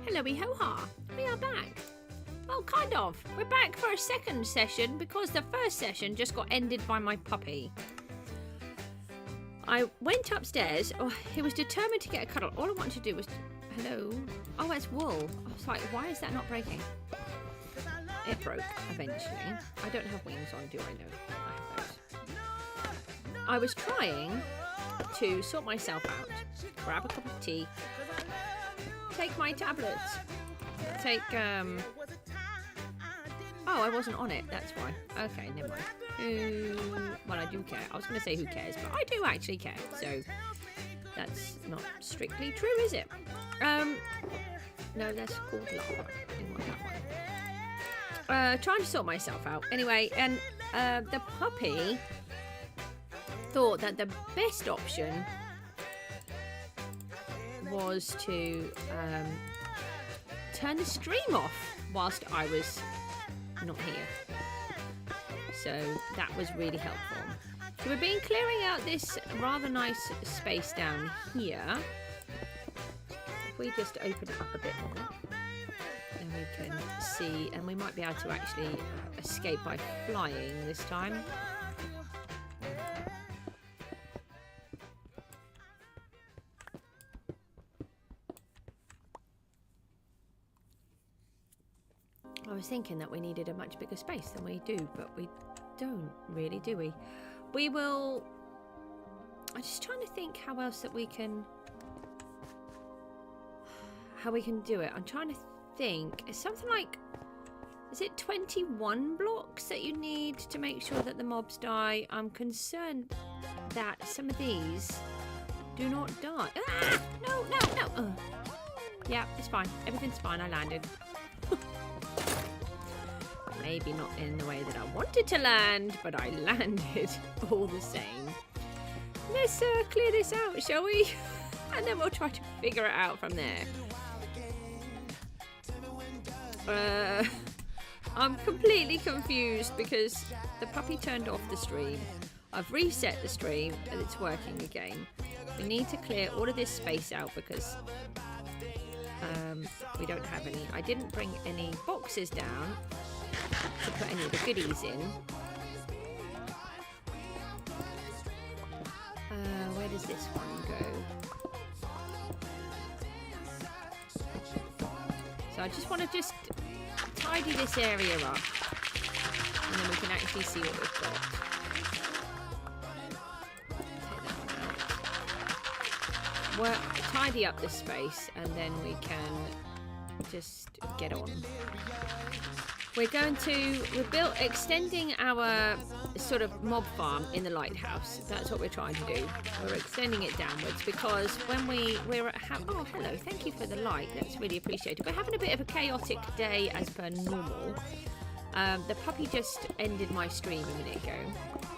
Hello-y ho-ha, we are back. Well, kind of. We're back for a second session because the first session just got ended by my puppy. I went upstairs. Oh, he was determined to get a cuddle. All I wanted to do was... Hello? Oh, it's wool. I was like, why is that not breaking? It broke eventually. I don't have wings on, do I know? I have those. I was trying to sort myself out. Grab a cup of tea. Take my tablets. Take, Oh, I wasn't on it. That's why. Okay, never mind. Well, I do care. I was going to say who cares, but I do actually care. So, that's not strictly true, is it? No, that's called lava. I didn't want that one. Trying to sort myself out. Anyway, and the puppy thought that the best option was to turn the stream off whilst I was not here. So that was really helpful. So we've been clearing out this rather nice space down here. If we just open it up a bit more, then we can see, and we might be able to actually escape by flying this time. I was thinking that we needed a much bigger space than we do, but we don't really, do we? We will... I'm just trying to think how else that we can... How we can do it. I'm trying to think. It's something like... Is it 21 blocks that you need to make sure that the mobs die? I'm concerned that some of these do not die. Ah! No, no, no! Ugh. Yeah, it's fine. Everything's fine. I landed. Maybe not in the way that I wanted to land, but I landed all the same. Let's clear this out, shall we? And then we'll try to figure it out from there. I'm completely confused because the puppy turned off the stream. I've reset the stream and it's working again. We need to clear all of this space out because we don't have any. I didn't bring any boxes down to put any of the goodies in. Where does this one go? So I just want to tidy this area up, and then we can actually see what we've got. Take that one out. Well, tidy up this space, and then we can just get on. We're extending our sort of mob farm in the lighthouse. That's what we're trying to do. We're extending it downwards because when we're at oh, hello, thank you for the like. That's really appreciated. We're having a bit of a chaotic day as per normal. The puppy just ended my stream a minute ago.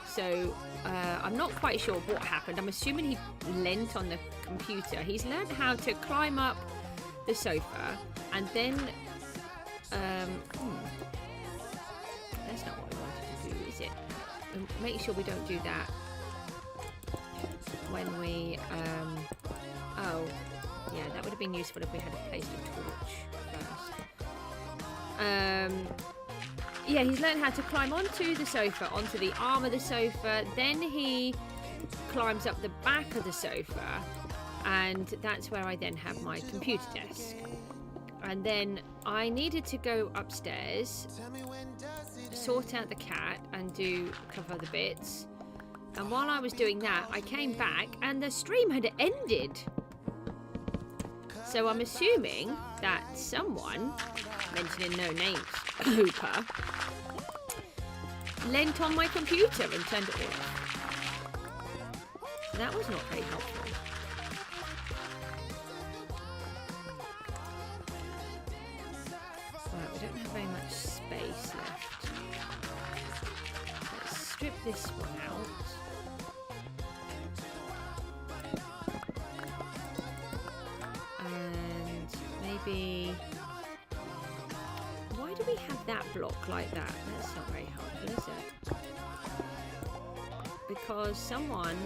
So I'm not quite sure what happened. I'm assuming he leant on the computer. He's learned how to climb up the sofa and then that's not what we wanted to do, is it? And make sure we don't do that when we oh yeah, that would have been useful if we had placed a torch first. Yeah, he's learned how to climb onto the sofa, onto the arm of the sofa, then he climbs up the back of the sofa, and that's where I then have my computer desk. And then I needed to go upstairs, sort out the cat and do a couple of other bits. And while I was doing that, I came back and the stream had ended. So I'm assuming that someone, mentioning no names, Hooper, leant on my computer and turned it off. That was not very helpful. We don't have very much space left. Let's strip this one out. And maybe... Why do we have that block like that? That's not very helpful, is it? Because someone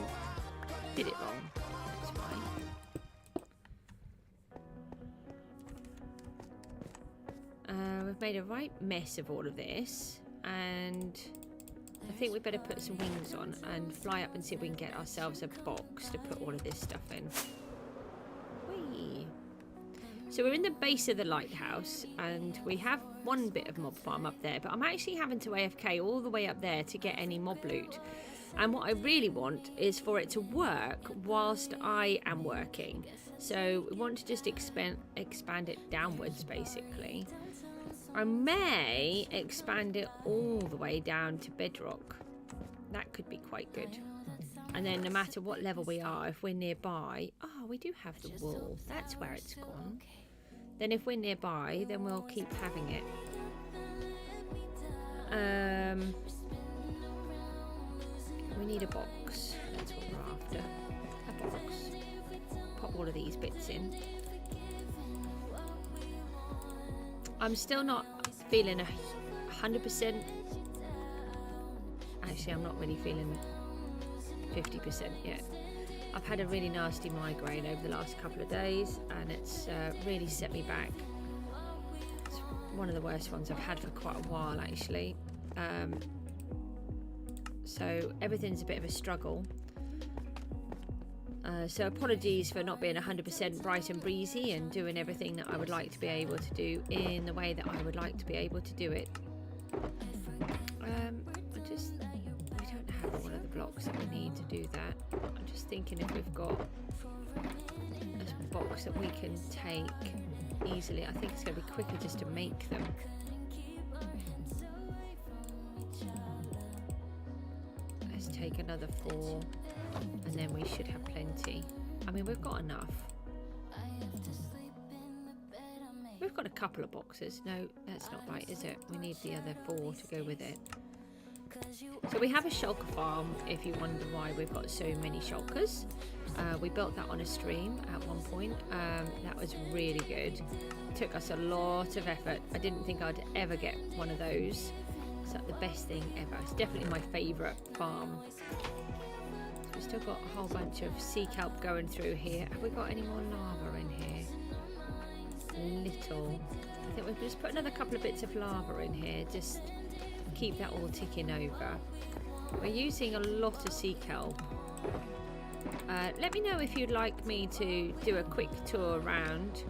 did it wrong. That's why. we've made a right mess of all of this, and I think we better put some wings on and fly up and see if we can get ourselves a box to put all of this stuff in. Whee! So we're in the base of the lighthouse, and we have one bit of mob farm up there, but I'm actually having to AFK all the way up there to get any mob loot. And what I really want is for it to work whilst I am working. So we want to just expand it downwards, basically. I may expand it all the way down to Bedrock. That could be quite good. And then no matter what level we are, if we're nearby... Oh, we do have the wool. That's where it's gone. Then if we're nearby, then we'll keep having it. We need a box. That's what we're after. A box. Pop all of these bits in. I'm still not feeling 100%. Actually, I'm not really feeling 50% yet. I've had a really nasty migraine over the last couple of days, and it's really set me back. It's one of the worst ones I've had for quite a while, actually. So everything's a bit of a struggle. So apologies for not being 100% bright and breezy and doing everything that I would like to be able to do in the way that I would like to be able to do it. We don't have all of the blocks that we need to do that. I'm just thinking if we've got a box that we can take easily. I think it's going to be quicker just to make them. Let's take another 4 and then we should have plenty. I mean, we've got enough. We've got a couple of boxes. No, that's not right, is it? We need the other 4 to go with it. So we have a shulker farm, if you wonder why we've got so many shulkers. We built that on a stream at one point. That was really good. It took us a lot of effort. I didn't think I'd ever get one of those. It's like the best thing ever. It's definitely my favourite farm. So we've still got a whole bunch of sea kelp going through here. Have we got any more lava in here? Little. I think we've just put another couple of bits of lava in here. Just keep that all ticking over. We're using a lot of sea kelp. Let me know if you'd like me to do a quick tour around.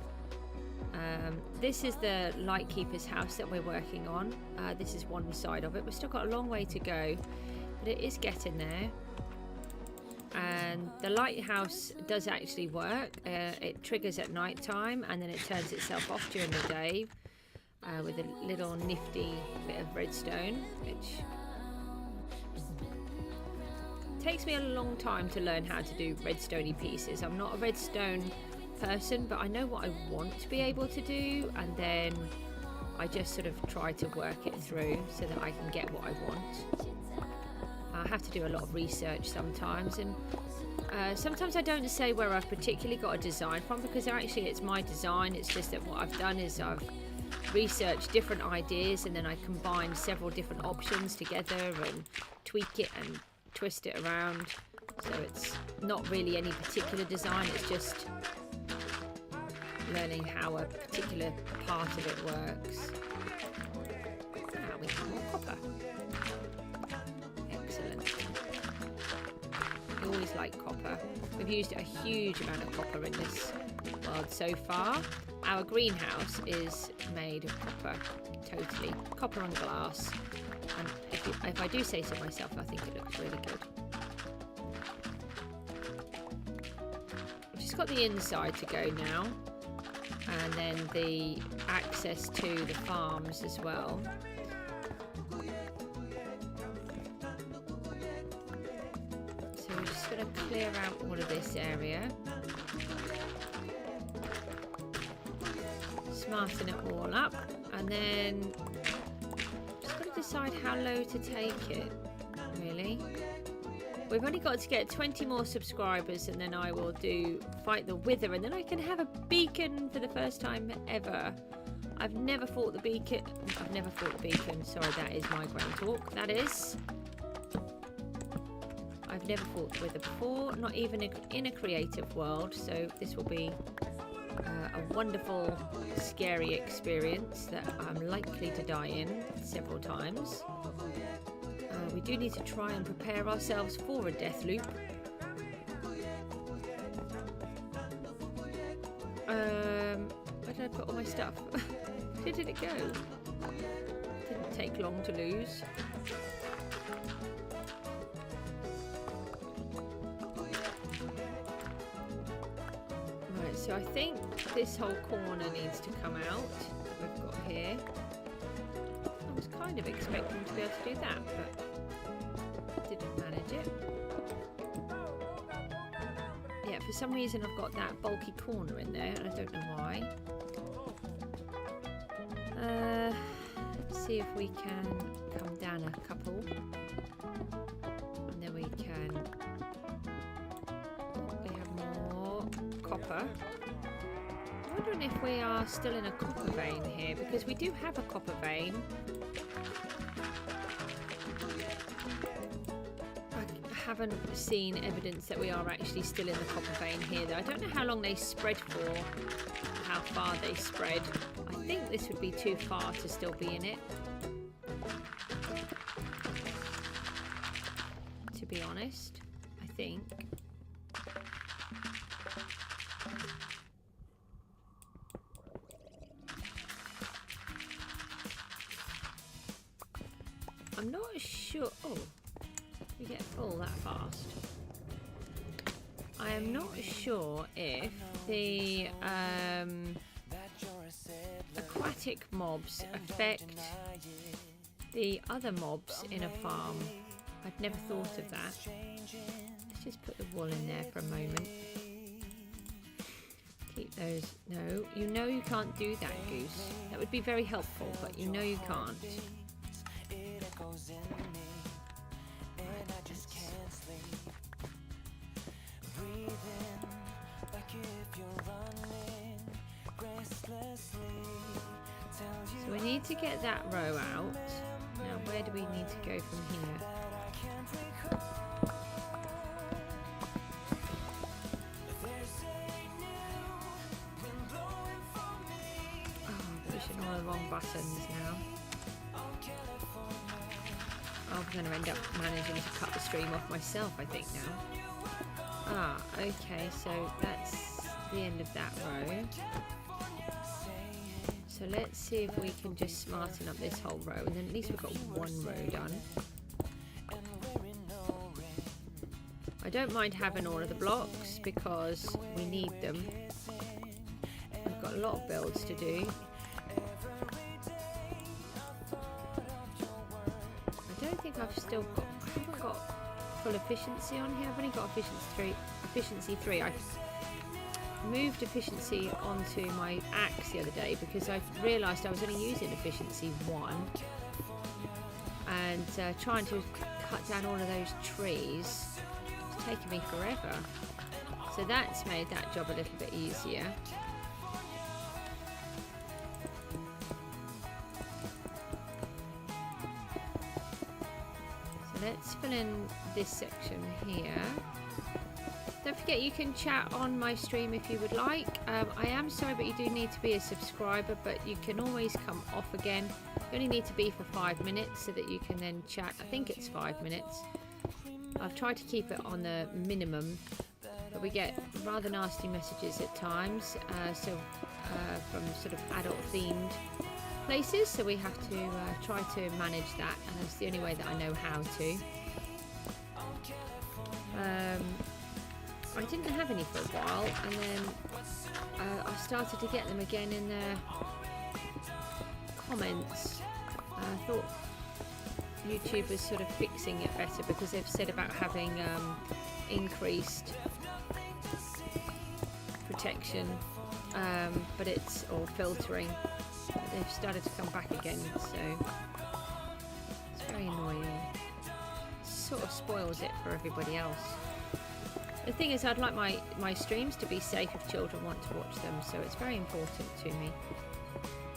This is the Lightkeeper'S house that we're working on. This is one side of it. We've still got a long way to go, but it is getting there. And the lighthouse does actually work. It triggers at night time and then it turns itself off during the day with a little nifty bit of redstone, which takes me a long time to learn how to do redstoney pieces. I'm not a redstone person, but I know what I want to be able to do, and then I just sort of try to work it through so that I can get what I want. I have to do a lot of research sometimes, and sometimes I don't say where I've particularly got a design from, because actually it's my design. It's just that what I've done is I've researched different ideas and then I combine several different options together and tweak it and twist it around. So it's not really any particular design, it's just learning how a particular part of it works. Now we have more copper. Excellent. We always like copper. We've used a huge amount of copper in this world so far. Our greenhouse is made of copper, totally. Copper and glass. And if I do say so myself, I think it looks really good. We've just got the inside to go now. And then the access to the farms as well. So we're just going to clear out all of this area. Smarten it all up, and then just got to decide how low to take it, really. We've only got to get 20 more subscribers and then I will fight the Wither, and then I can have a beacon for the first time ever. I've never fought the beacon. Sorry, that is migraine talk. That is. I've never fought the Wither before, not even in a creative world, so this will be a wonderful, scary experience that I'm likely to die in several times. We do need to try and prepare ourselves for a death loop. Where did I put all my stuff? Where did it go? Didn't take long to lose. Right, so I think this whole corner needs to come out that we've got here. I was kind of expecting to be able to do that, but didn't manage it. Yeah, for some reason I've got that bulky corner in there, and I don't know why. Let's see if we can come down a couple, and then we can. We have more copper. I'm wondering if we are still in a copper vein here, because we do have a copper vein. I haven't seen evidence that we are actually still in the copper vein here, though. I don't know how long they spread for, how far they spread. I think this would be too far to still be in it, to be honest. I think. I'm not sure. Oh. We get full that fast. I am not sure if the aquatic mobs affect the other mobs in a farm. I'd never thought of that. Let's just put the wool in there for a moment. Keep those. No, you know you can't do that, Goose. That would be very helpful, but you know you can't. So we need to get that row out. Now where do we need to go from here? Oh, I'm pushing all the wrong buttons now. I'm going to end up managing to cut the stream off myself, I think, now. Ah, okay, so that's the end of that row. So let's see if we can just smarten up this whole row, and then at least we've got one row done. I don't mind having all of the blocks because we need them. I've got a lot of builds to do. I don't think I've still got, I haven't got full efficiency on here. I've only got efficiency 3. I moved efficiency onto my axe the other day because I realised I was only using efficiency 1, and trying to cut down all of those trees it's taken me forever, so that's made that job a little bit easier. So let's fill in this section here. Don't forget you can chat on my stream if you would like. I am sorry, but you do need to be a subscriber, but you can always come off again. You only need to be for 5 minutes so that you can then chat. I think it's 5 minutes. I've tried to keep it on the minimum, but we get rather nasty messages at times, from sort of adult themed places, so we have to try to manage that, and that's the only way that I know how to. I didn't have any for a while, and then I started to get them again in the comments. I thought YouTube was sort of fixing it better because they've said about having increased protection, but it's or filtering. But they've started to come back again, so it's very annoying. It sort of spoils it for everybody else. The thing is, I'd like my streams to be safe if children want to watch them, so it's very important to me.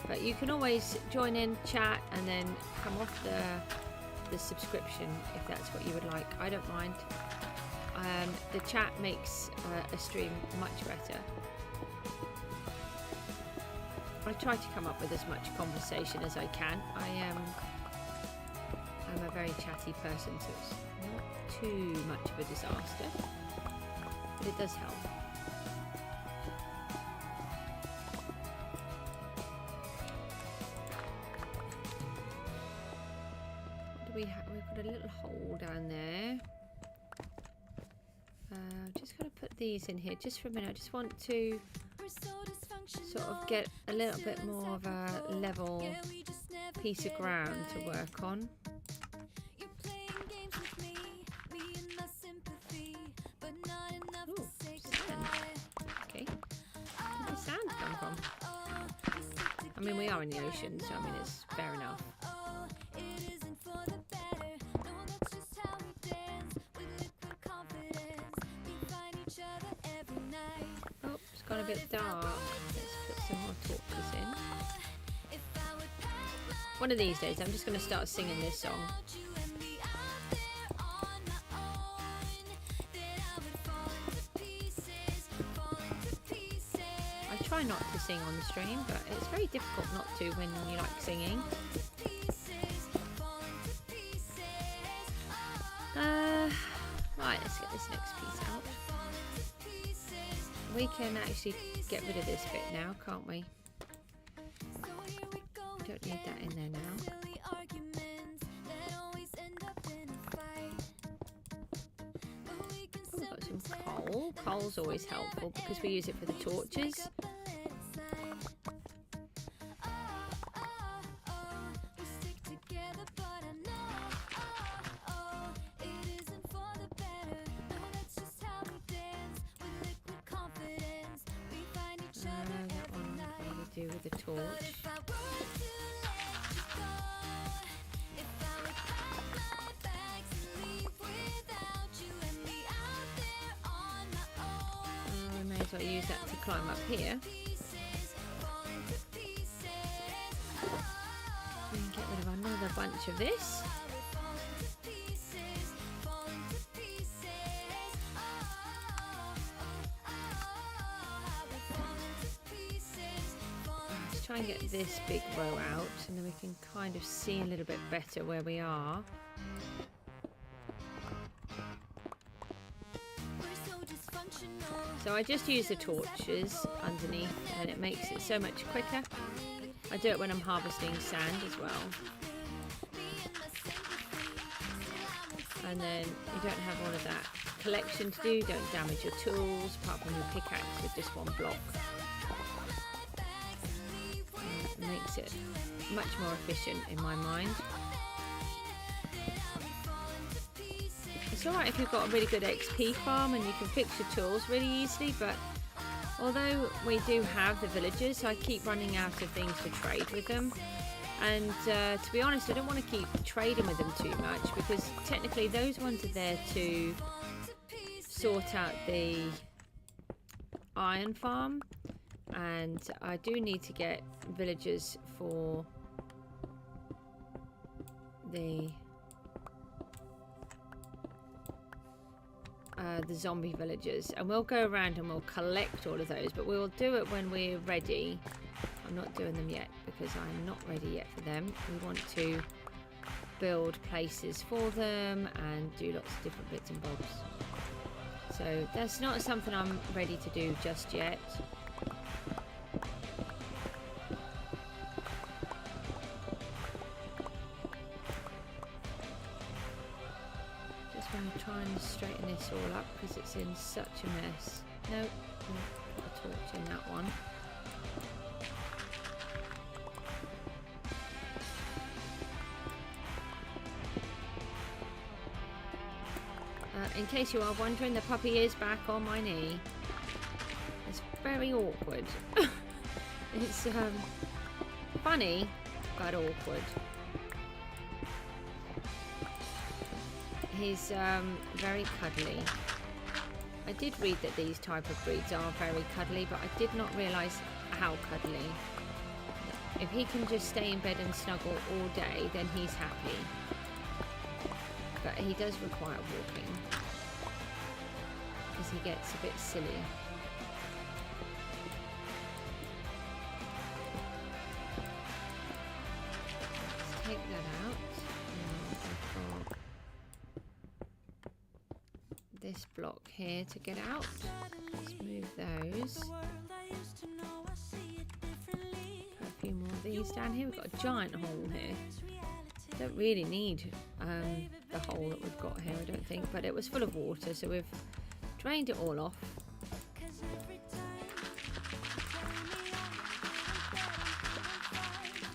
But you can always join in, chat, and then come off the subscription if that's what you would like. I don't mind. The chat makes a stream much better. I try to come up with as much conversation as I can. I'm a very chatty person, so it's not too much of a disaster, but it does help. What do we have? We've got a little hole down there. Just got to put these in here just for a minute. I just want to sort of get a little bit more of a level piece of ground to work on. Ooh, sand. Okay. Where did the sand come from? I mean, we are in the ocean, so I mean, it's fair enough. Oh, it's gone a bit dark. Let's put some more torches in. One of these days, I'm just going to start singing this song. I try not to sing on the stream, but it's very difficult not to when you like singing. Right, let's get this next piece out. We can actually get rid of this bit now, can't we? Don't need that in there now. Oh, we've got some coal. Coal's always helpful because we use it for the torches. With the torch. We may as well use that to climb up here. And get rid of another bunch of this. Try and get this big row out, and then we can kind of see a little bit better where we are. So I just use the torches underneath, and it makes it so much quicker. I do it when I'm harvesting sand as well. And then you don't have all of that collection to do, don't damage your tools, apart from your pickaxe with just one block. It makes it much more efficient in my mind. It's alright if you've got a really good XP farm and you can fix your tools really easily, but although we do have the villagers, I keep running out of things to trade with them. And to be honest, I don't want to keep trading with them too much, because technically those ones are there to sort out the iron farm, and I do need to get villagers for the zombie villagers, and we'll go around and we'll collect all of those, but we'll do it when we're ready. I'm not doing them yet because I'm not ready yet for them. We want to build places for them and do lots of different bits and bobs. So that's not something I'm ready to do just yet. Just want to try and straighten this all up because it's in such a mess. Nope, put a torch in that one. In case you are wondering, the puppy is back on my knee. It's very awkward. It's funny, but awkward. He's very cuddly. I did read that these type of breeds are very cuddly, but I did not realise how cuddly. If he can just stay in bed and snuggle all day, then he's happy. But he does require walking, because he gets a bit silly. this block here to get out. Let's move those. Put a few more of these down here. We've got a giant hole here. Don't really need the hole that we've got here, I don't think, but it was full of water, so we've drained it all off.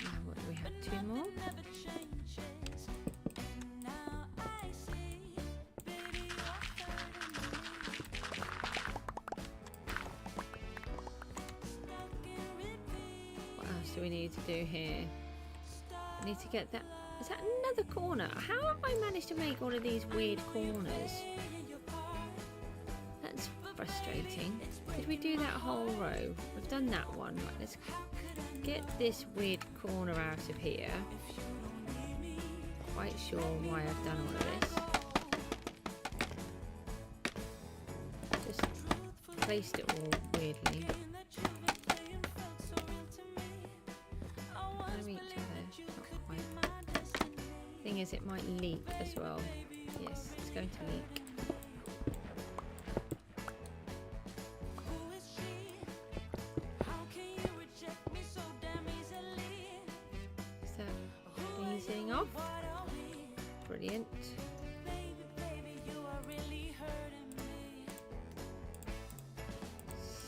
Now what do we have? 2 more. What else do we need to do here? I need to get that. Is that another corner? How have I managed to make all of these weird corners? That's frustrating. Did we do that whole row? We've done that one. Right, let's get this weird corner out of here. Not quite sure why I've done all of this. Just placed it all weirdly. Thing is, it might leak as well. Yes, it's going to leak. Is that easing off? Brilliant.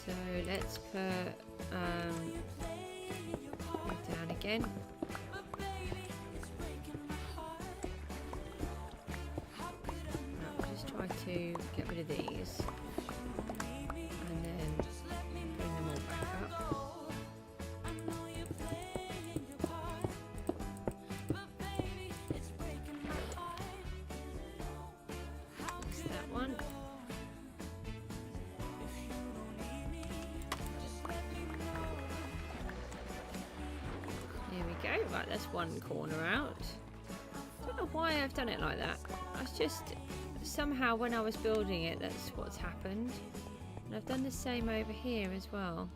So let's put it down again. To get rid of these and then bring them all back up. That's that one. Here we go. Right, that's one corner out. I don't know why I've done it like that. I was just somehow when I was building it, that's what's happened. And I've done the same over here as well.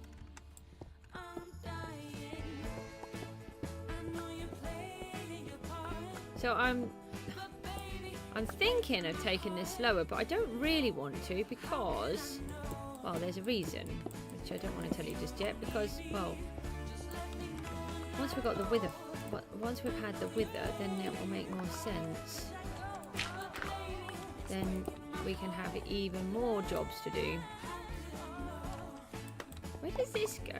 So I'm thinking of taking this slower, but I don't really want to because, well, there's a reason, which I don't want to tell you just yet, because, well, once we've got the wither, once we've had the wither, then it will make more sense. Then we can have even more jobs to do. Where does this go?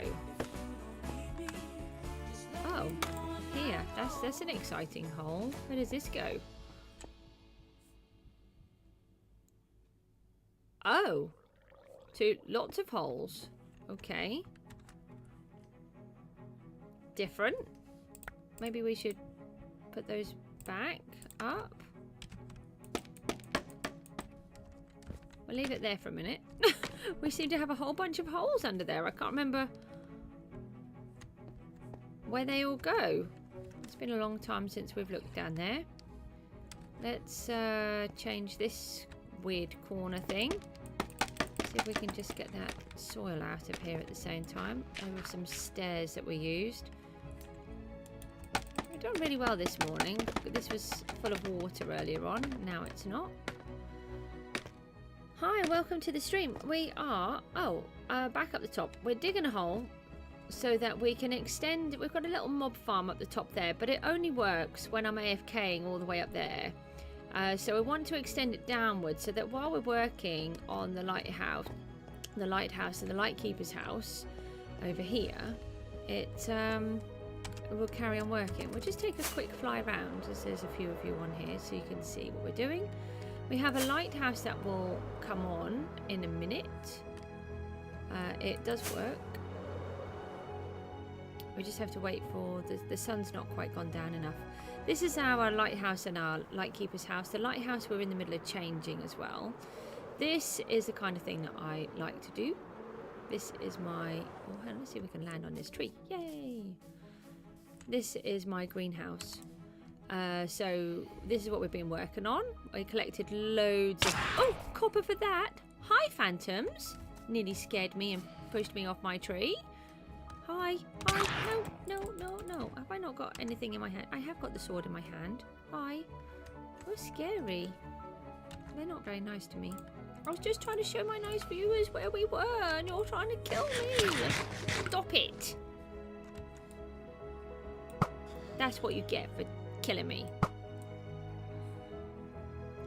Oh, here. That's an exciting hole. Where does this go? Oh, to lots of holes. Okay. Different. Maybe we should put those back up. We'll leave it there for a minute. We seem to have a whole bunch of holes under there. I can't remember where they all go. It's been a long time since we've looked down there. Let's change this weird corner thing. See if we can just get that soil out of here at the same time. There were some stairs that we used. We've done really well this morning. This was full of water earlier on. Now it's not. Hi, welcome to the stream. We are, back up the top. We're digging a hole so that we can extend. We've got a little mob farm up the top there, but it only works when I'm AFKing all the way up there. So we want to extend it downwards so that while we're working on the lighthouse and the Lightkeeper'S house over here, it will carry on working. We'll just take a quick fly around as there's a few of you on here so you can see what we're doing. We have a lighthouse that will come on in a minute. It does work. We just have to wait for the sun's not quite gone down enough. This is our lighthouse and our Lightkeeper'S house. The lighthouse we're in the middle of changing as well. This is the kind of thing that I like to do. This is my... Oh, let's see if we can land on this tree. Yay! This is my greenhouse. So this is what we've been working on. I collected loads of... Oh, copper for that. Hi, phantoms. Nearly scared me and pushed me off my tree. Hi. Hi. No. Have I not got anything in my hand? I have got the sword in my hand. Hi. Oh, scary. They're not very nice to me. I was just trying to show my nice viewers where we were, and you're trying to kill me. Stop it. That's what you get for killing me.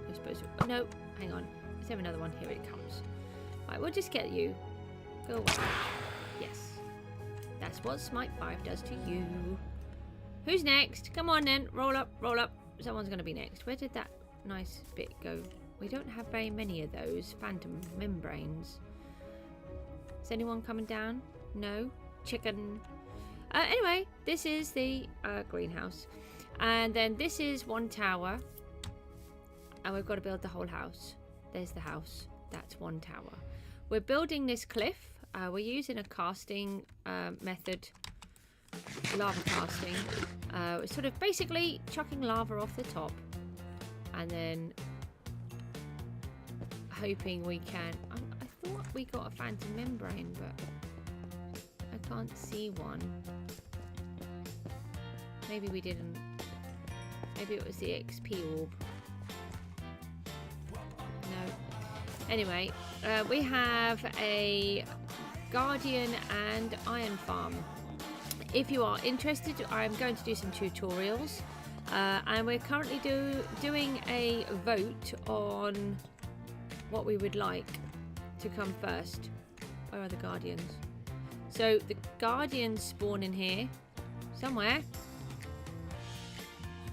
I suppose. Oh, no, hang on. Is there another one? Here it comes. Right, we'll just get you. Go away. Yes. That's what Smite 5 does to you. Who's next? Come on then. Roll up, roll up. Someone's going to be next. Where did that nice bit go? We don't have very many of those phantom membranes. Is anyone coming down? No? Chicken. Anyway, this is the greenhouse. And then this is one tower. And we've got to build the whole house. There's the house. That's one tower. We're building this cliff. We're using a casting method. Lava casting. We're sort of basically chucking lava off the top. And then hoping we can... I thought we got a phantom membrane, but I can't see one. Maybe we didn't. Maybe it was the XP orb. No. Anyway, we have a guardian and iron farm. If you are interested, I'm going to do some tutorials. And we're currently doing a vote on what we would like to come first. Where are the guardians? So the guardians spawn in here somewhere.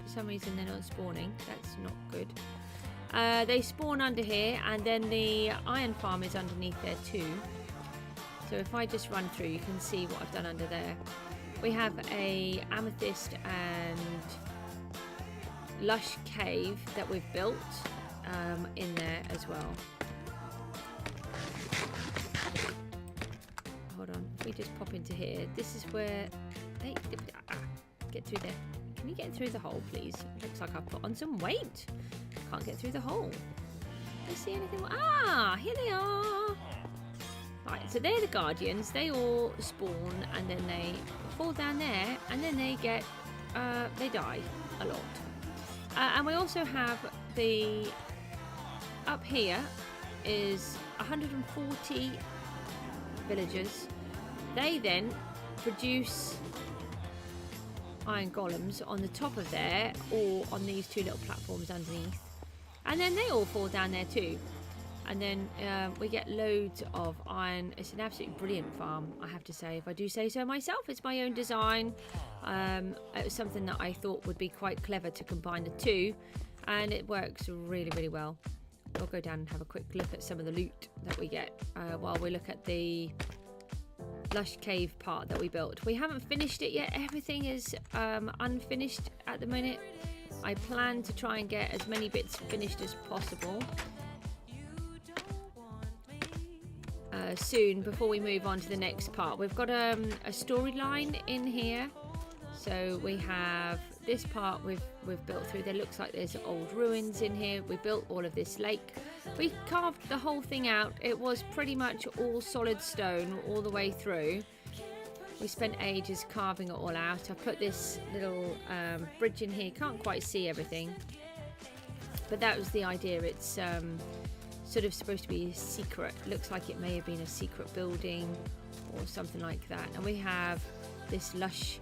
For some reason they're not spawning. That's not good. They spawn under here, and then the iron farm is underneath there too. So if I just run through, you can see what I've done under there. We have a amethyst and lush cave that we've built in there as well. Hold on, if we just pop into here, this is where get through there. Can you get through the hole, please? Looks like I've put on some weight. Can't get through the hole. Do you see anything? Ah, here they are. Right, so they're the guardians. They all spawn and then they fall down there, and then they get they die a lot. And we also have the up here is 140 villagers. They then produce iron golems on the top of there, or on these two little platforms underneath, and then they all fall down there too. And then we get loads of iron. It's an absolutely brilliant farm, I have to say, if I do say so myself. It's my own design. It was something that I thought would be quite clever to combine the two, and it works really, really well. We'll go down and have a quick look at some of the loot that we get while we look at the lush cave part that we built. We haven't finished it yet. Everything is unfinished at the minute. I plan to try and get as many bits finished as possible soon, before we move on to the next part. We've got a storyline in here. So we have this part we've built through. There looks like there's old ruins in here. We built all of this lake. We carved the whole thing out. It was pretty much all solid stone all the way through. We spent ages carving it all out. I put this little bridge in here. Can't quite see everything, but that was the idea. It's sort of supposed to be a secret. Looks like it may have been a secret building or something like that. And we have this lush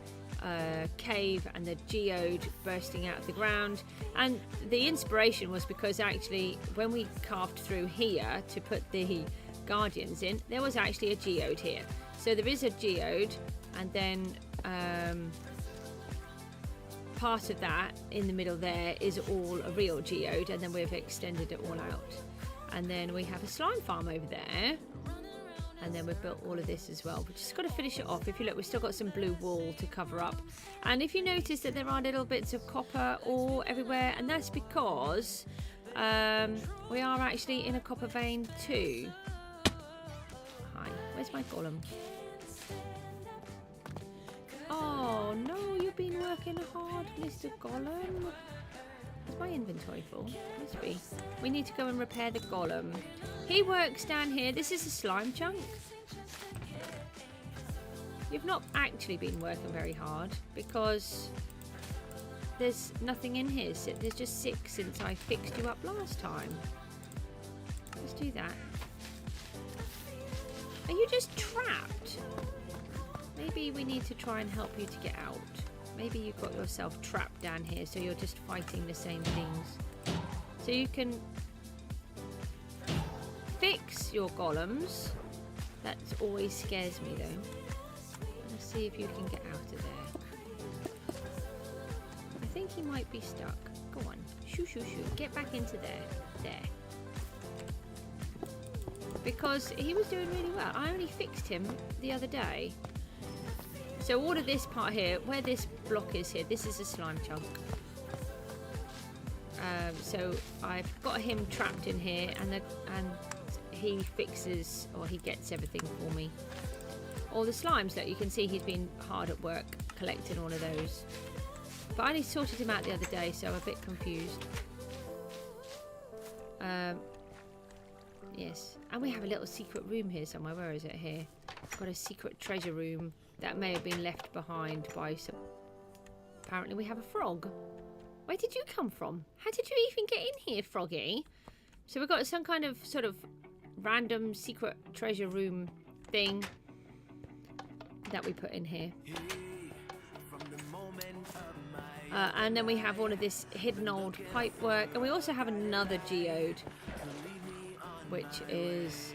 cave and the geode bursting out of the ground. And the inspiration was because actually when we carved through here to put the guardians in, there was actually a geode here. So there is a geode, and then part of that in the middle there is all a real geode, and then we've extended it all out. And then we have a slime farm over there. And then we've built all of this as well. We've just got to finish it off. If you look, we've still got some blue wool to cover up. And if you notice that there are little bits of copper ore everywhere, and that's because we are actually in a copper vein too. Hi, where's my golem? Oh no, you've been working hard, Mr. Golem. Is my inventory full? Must be. We need to go and repair the golem. He works down here. This is a slime chunk. You've not actually been working very hard because there's nothing in here. There's just 6 since I fixed you up last time. Let's do that. Are you just trapped? Maybe we need to try and help you to get out. Maybe you've got yourself trapped down here, so you're just fighting the same things. So you can fix your golems. That always scares me though. Let's see if you can get out of there. I think he might be stuck. Go on. Shoo, shoo, shoo. Get back into there. There. Because he was doing really well. I only fixed him the other day. So all of this part here, where this block is here, this is a slime chunk. So I've got him trapped in here, and he fixes, or he gets everything for me. All the slimes that you can see, he's been hard at work collecting all of those. But I only sorted him out the other day, so I'm a bit confused. Yes, and we have a little secret room here somewhere. Where is it? Here. I've got a secret treasure room that may have been left behind by some... Apparently we have a frog. Where did you come from? How did you even get in here, Froggy? So we've got some kind of sort of random secret treasure room thing that we put in here. And then we have all of this hidden old pipe work. And we also have another geode, which is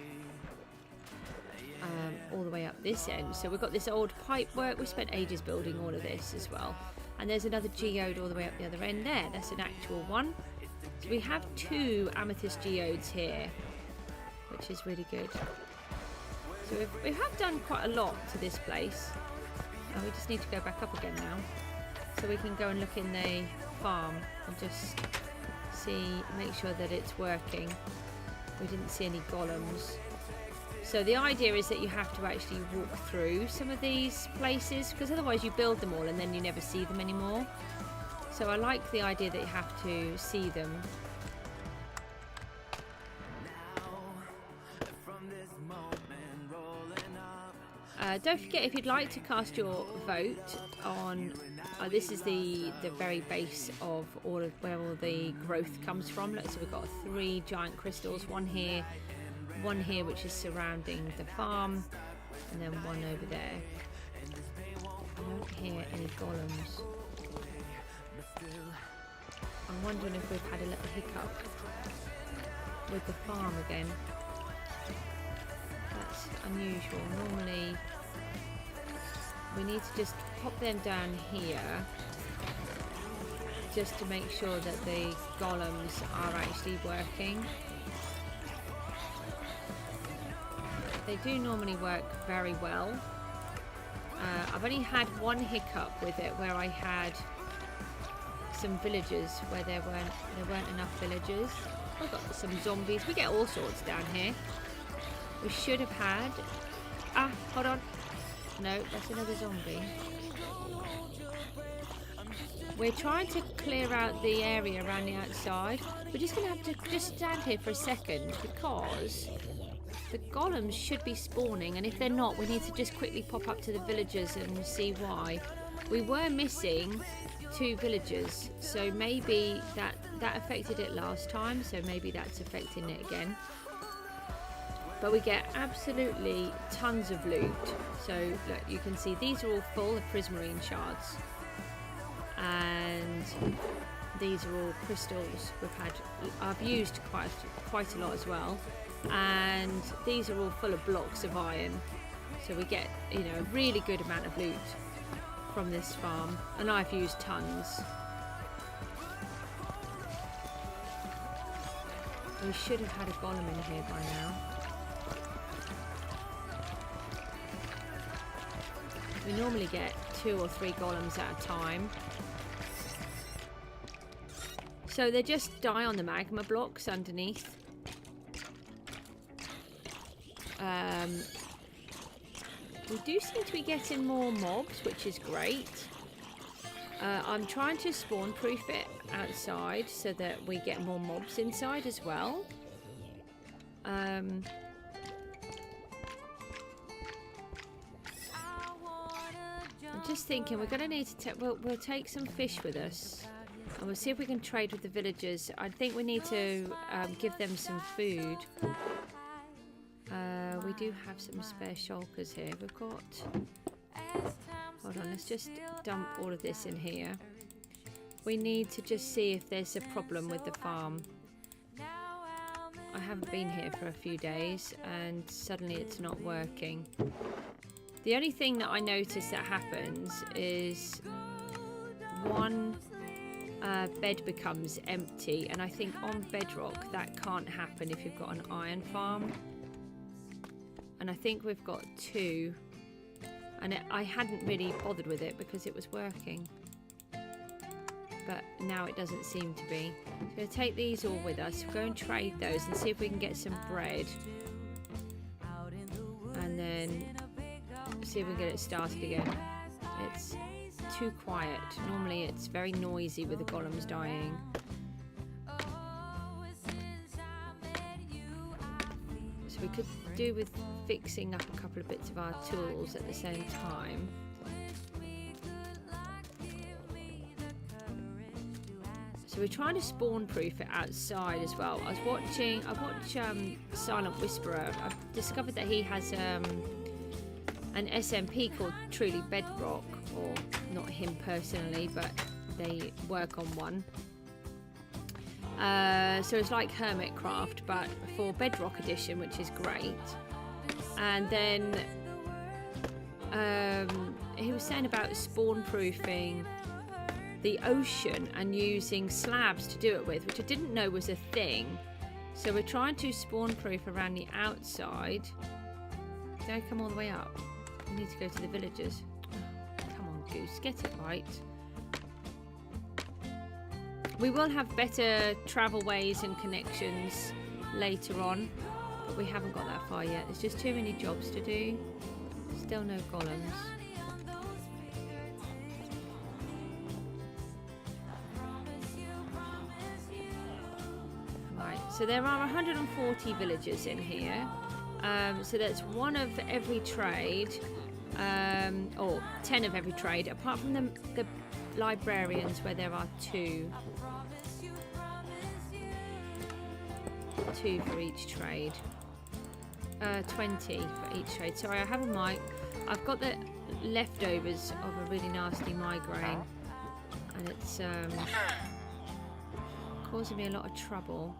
all the way up this end. So we've got this old pipe work. We spent ages building all of this as well. And there's another geode all the way up the other end there. That's an actual one. So we have 2 amethyst geodes here, which is really good. So we have done quite a lot to this place. And we just need to go back up again now. So we can go and look in the farm and just see, make sure that it's working. We didn't see any golems. So the idea is that you have to actually walk through some of these places, because otherwise you build them all and then you never see them anymore. So I like the idea that you have to see them. Don't forget, if you'd like to cast your vote on, this is the very base of all of where all the growth comes from. Look, so we've got 3 giant crystals, one here which is surrounding the farm, and then one over there. I don't hear any golems. I'm wondering if we've had a little hiccup with the farm again. That's unusual. Normally we need to just pop them down here just to make sure that the golems are actually working. They do normally work very well. I've only had one hiccup with it, where I had some villagers where there weren't enough villagers. We've got some zombies. We get all sorts down here. We should have had... hold on. No, that's another zombie. We're trying to clear out the area around the outside. We're just going to have to just stand here for a second, because the golems should be spawning, and if they're not, we need to just quickly pop up to the villagers and see why. We were missing 2 villagers, so maybe that affected it last time, so maybe that's affecting it again. But we get absolutely tons of loot. So look, you can see these are all full of prismarine shards, and these are all crystals. I've used quite a lot as well, and these are all full of blocks of iron. So we get, you know, a really good amount of loot from this farm, and I've used tons. We should have had a golem in here by now. We normally get 2 or 3 golems at a time. So they just die on the magma blocks underneath. We do seem to be getting more mobs, which is great. I'm trying to spawn proof it outside so that we get more mobs inside as well. I'm just thinking we're going to need to we'll take some fish with us. And we'll see if we can trade with the villagers. I think we need to give them some food. We do have some spare shulkers here. We've got... Hold on, let's just dump all of this in here. We need to just see if there's a problem with the farm. I haven't been here for a few days and suddenly it's not working. The only thing that I notice that happens is one bed becomes empty, and I think on Bedrock that can't happen if you've got an iron farm. And I think we've got 2, and I hadn't really bothered with it because it was working, but now it doesn't seem to be. So we'll take these all with us. We'll go and trade those and see if we can get some bread, and then see if we can get it started again. It's too quiet. Normally it's very noisy with the golems dying. So we could do with fixing up a couple of bits of our tools at the same time. So we're trying to spawn proof it outside as well. I watch Silent Whisperer. I've discovered that he has an SMP called Truly Bedrock, or not him personally, but they work on one. So it's like Hermitcraft, but for Bedrock Edition, which is great. And then he was saying about spawn proofing the ocean and using slabs to do it with, which I didn't know was a thing. So we're trying to spawn proof around the outside. Don't come all the way up. We need to go to the villagers. Come on, Goose, get it right. We will have better travel ways and connections later on, but we haven't got that far yet. There's just too many jobs to do. Still no golems. Right, so there are 140 villagers in here. So that's 1 of every trade, or 10 of every trade, apart from the librarians, where there are 2 for each trade. 20 for each trade. Sorry, I have a mic. I've got the leftovers of a really nasty migraine, and it's causing me a lot of trouble.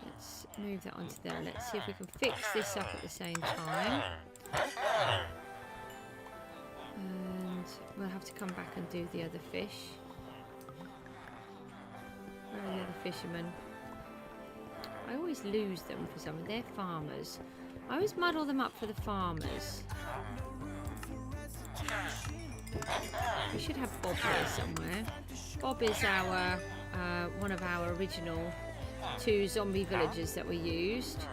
Let's move that onto there. Let's see if we can fix this up at the same time. And we'll have to come back and do the other fish. Where are the other fishermen? I always lose them for some. They're farmers. I always muddle them up for the farmers. We should have Bob here somewhere. Bob is our one of our original 2 zombie villagers that we used.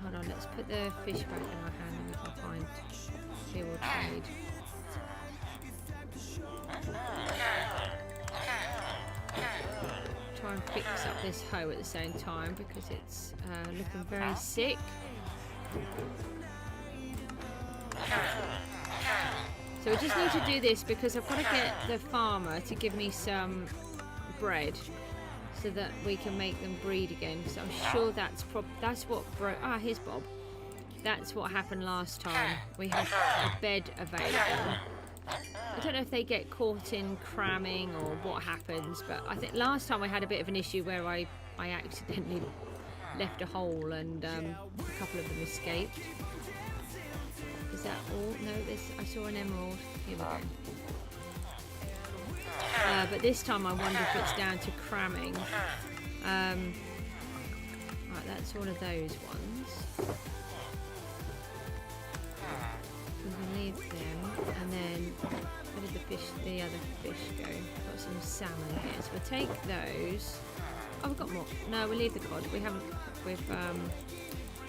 Hold on, let's put the fish back in our hand and we can find here we'll trade. Try and fix up this hoe at the same time because it's looking very sick. So we just need to do this because I've got to get the farmer to give me some bread so that we can make them breed again. So I'm sure that's what broke. Ah, here's Bob. That's what happened last time. We had a bed available. I don't know if they get caught in cramming or what happens, but I think last time I had a bit of an issue where I accidentally left a hole and a couple of them escaped. Is that all? No, I saw an emerald. Here we go. But this time I wonder if it's down to cramming. Right, that's all of those ones. We can leave them, and then where did the other fish go? Got some salmon here, so we'll take those. Oh, we've got more. No, we'll leave the cod. We haven't.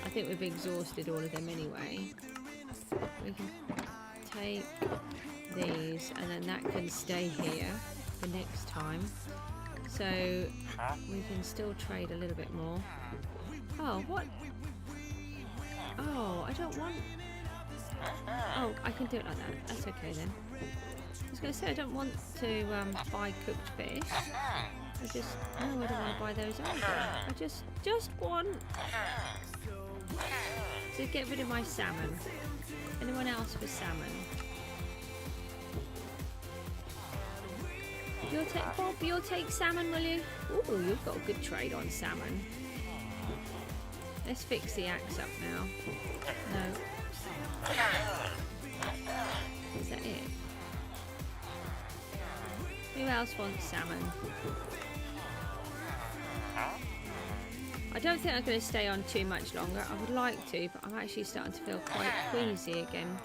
I think we've exhausted all of them anyway. We can take these, and then that can stay here for next time. So we can still trade a little bit more. Oh, what? Oh, I don't want... Oh, I can do it like that. That's okay then. was going to say I don't want to buy cooked fish. I just no, I don't want to buy those either. I just want to get rid of my salmon. Anyone else with salmon? You'll take Bob. You'll take salmon, will you? Ooh, you've got a good trade on salmon. Let's fix the axe up now. No. Is that it? Who else wants salmon? I don't think I'm going to stay on too much longer. I would like to, but I'm actually starting to feel quite queasy again.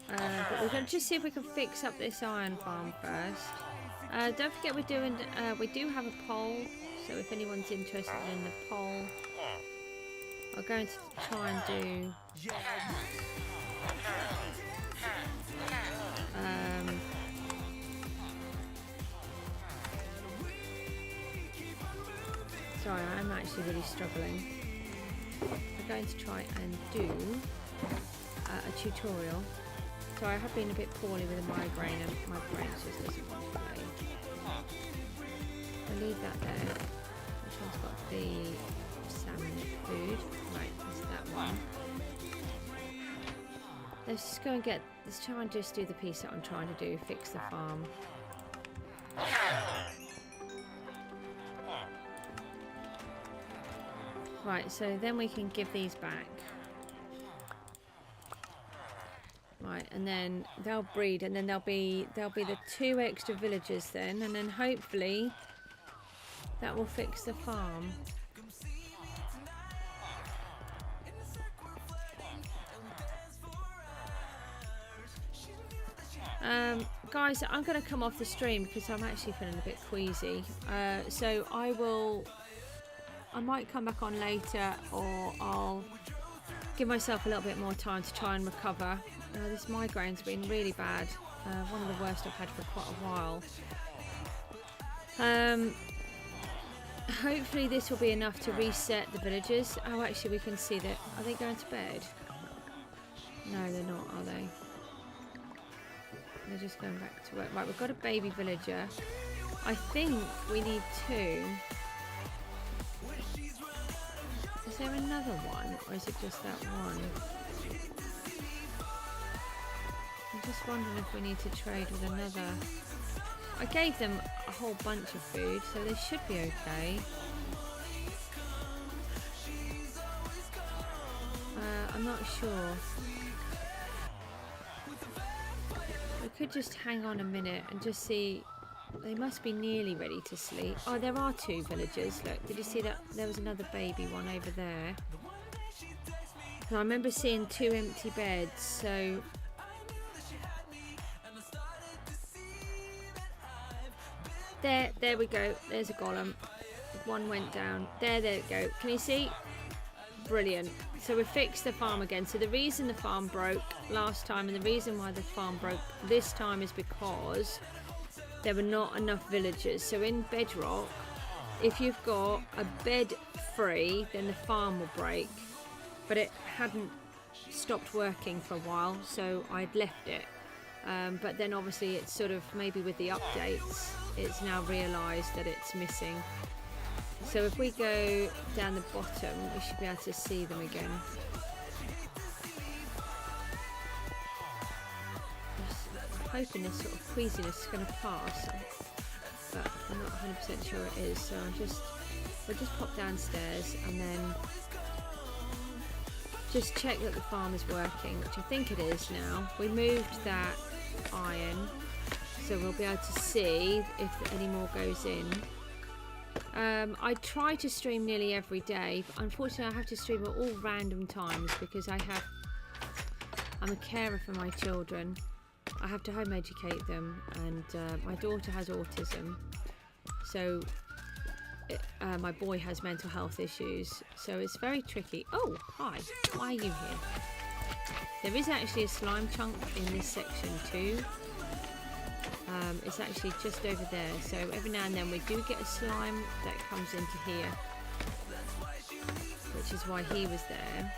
But we're going to just see if we can fix up this iron farm first. Don't forget we do have a poll, so if anyone's interested in the poll, I'm going to try and do sorry, I'm actually really struggling. I'm going to try and do a tutorial. Sorry, I have been a bit poorly with a migraine and my brain just doesn't want to play. I'll leave that there. Which one's got the salmon food? Right, that's that one. Let's just go and let's try and just do the piece that I'm trying to do, fix the farm. Right, so then we can give these back. Right, and then they'll breed, and then there'll be the 2 extra villagers then, and then hopefully that will fix the farm. Guys, I'm going to come off the stream because I'm actually feeling a bit queasy. So I might come back on later, or I'll give myself a little bit more time to try and recover. This migraine's been really bad. One of the worst I've had for quite a while. Hopefully this will be enough to reset the villagers. Oh, actually we can see that. Are they going to bed? No, they're not, are they? They're just going back to work. Right, we've got a baby villager. I think we need 2. Is there another one, or is it just that one? I'm just wondering if we need to trade with another. I gave them a whole bunch of food, so they should be okay. I'm not sure. We could just hang on a minute and just see. They must be nearly ready to sleep. Oh, there are 2 villagers. Look, did you see that? There was another baby one over there. And I remember seeing 2 empty beds, so... There we go. There's a golem. One went down. There we go. Can you see? Brilliant. So we fixed the farm again. So the reason the farm broke last time, and the reason why the farm broke this time, is because there were not enough villagers. So in Bedrock, if you've got a bed free, then the farm will break. But it hadn't stopped working for a while, so I'd left it. But then obviously it's sort of, maybe with the updates, it's now realised that it's missing. So if we go down the bottom, we should be able to see them again. I'm hoping this sort of queasiness is going to pass, but I'm not 100% sure it is. So we'll just pop downstairs and then just check that the farm is working, which I think it is now. We moved that iron, so we'll be able to see if any more goes in. I try to stream nearly every day, but unfortunately I have to stream at all random times because I'm a carer for my children. I have to home educate them, and my daughter has autism, so my boy has mental health issues, so it's very tricky. Oh, hi, why are you here? There is actually a slime chunk in this section too. It's actually just over there, so every now and then we do get a slime that comes into here, which is why he was there.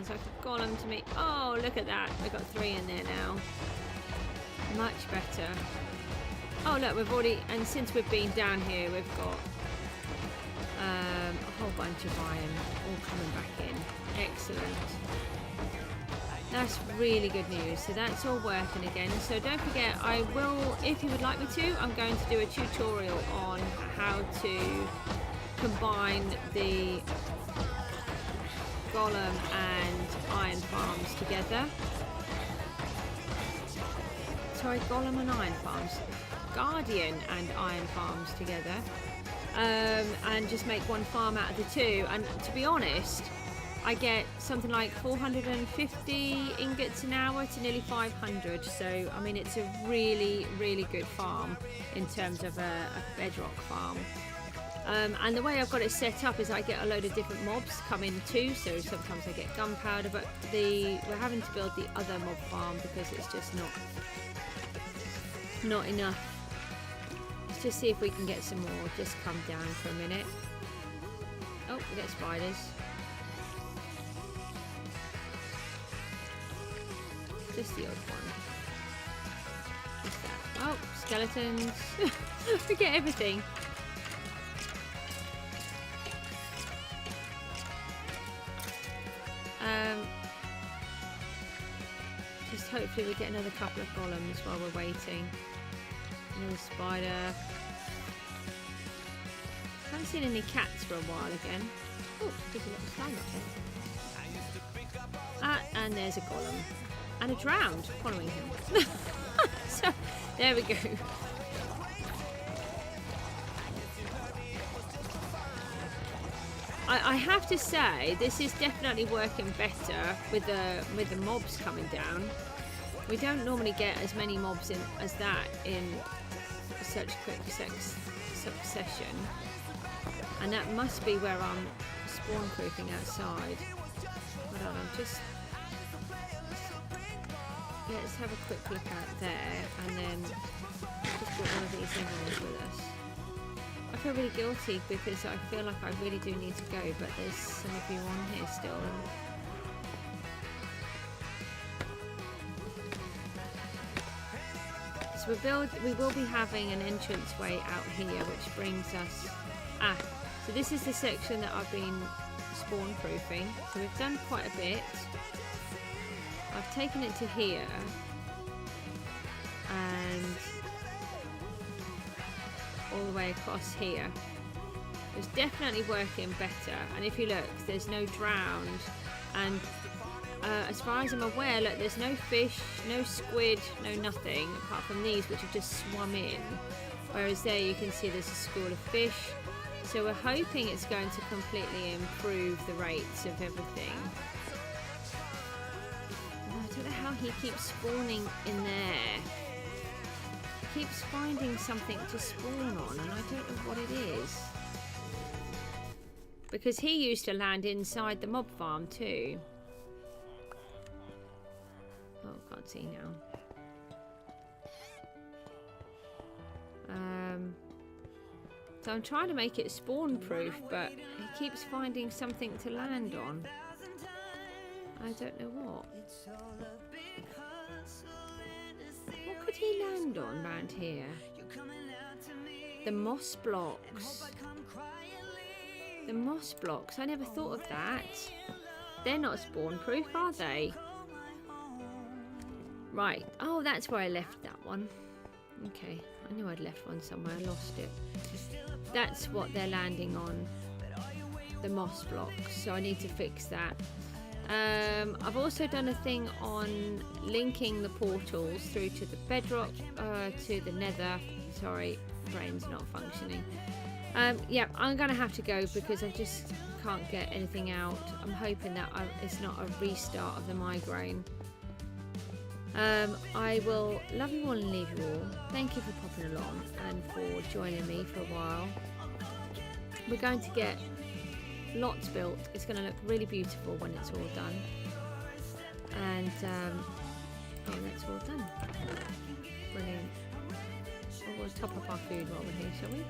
sounds like a golem to me. Oh, look at that. We've got 3 in there now. Much better. Oh, look, we've already... And since we've been down here, we've got a whole bunch of iron all coming back in. Excellent. That's really good news. So that's all working again. So don't forget, I will, if you would like me to, I'm going to do a tutorial on how to combine the golem and iron farms together. Sorry, golem and iron farms. Guardian and iron farms together. And just make one farm out of the 2. And to be honest, I get something like 450 ingots an hour to nearly 500. So, I mean, it's a really, really good farm in terms of a bedrock farm. And the way I've got it set up is I get a load of different mobs come in too. So sometimes I get gunpowder, but we're having to build the other mob farm because it's just not enough. Let's just see if we can get some more. Just come down for a minute. Oh, we get spiders. Just the odd one. What's that? Oh, skeletons. We get everything. Just hopefully we get another couple of golems while we're waiting. Another spider. Haven't seen any cats for a while again. Oh, there's a little slime up there. Ah, and there's a golem. And a drowned following him. So, there we go. I have to say, this is definitely working better with the mobs coming down. We don't normally get as many mobs in as that in such quick succession, and that must be where I'm spawn proofing outside. Hold on, I'm just... Let's have a quick look out there, and then just put one of these emeralds with us. I feel really guilty because I feel like I really do need to go, but there's some of you on here still. So we will be having an entranceway out here, which brings us... so this is the section that I've been spawn proofing. So we've done quite a bit. I've taken it to here, and all the way across here. It's definitely working better, and if you look, there's no drowned, and as far as I'm aware, look, there's no fish, no squid, no nothing apart from these which have just swum in, whereas there you can see there's a school of fish. So we're hoping it's going to completely improve the rates of everything. I don't know how he keeps spawning in there. He keeps finding something to spawn on, and I don't know what it is. Because he used to land inside the mob farm too. Oh, can't see now. So I'm trying to make it spawn proof, but he keeps finding something to land on. I don't know what. What could he land on round here? The moss blocks. The moss blocks. I never thought of that. They're not spawn proof, are they? Right. Oh, that's where I left that one. Okay. I knew I'd left one somewhere. I lost it. That's what they're landing on. The moss blocks. So I need to fix that. I've also done a thing on linking the portals through to the bedrock, to the nether. Sorry, brain's not functioning. Yeah, I'm going to have to go because I just can't get anything out. I'm hoping that it's not a restart of the migraine. I will love you all and leave you all. Thank you for popping along and for joining me for a while. We're going to get lots built. It's going to look really beautiful when it's all done. And oh, that's all done. Brilliant. We'll top up our food while we're here, shall we?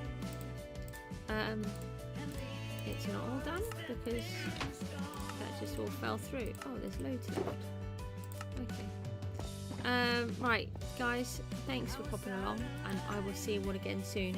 it's not all done because that just all fell through. Oh, there's loads left. Okay. Right, guys, thanks for popping along, and I will see you all again soon.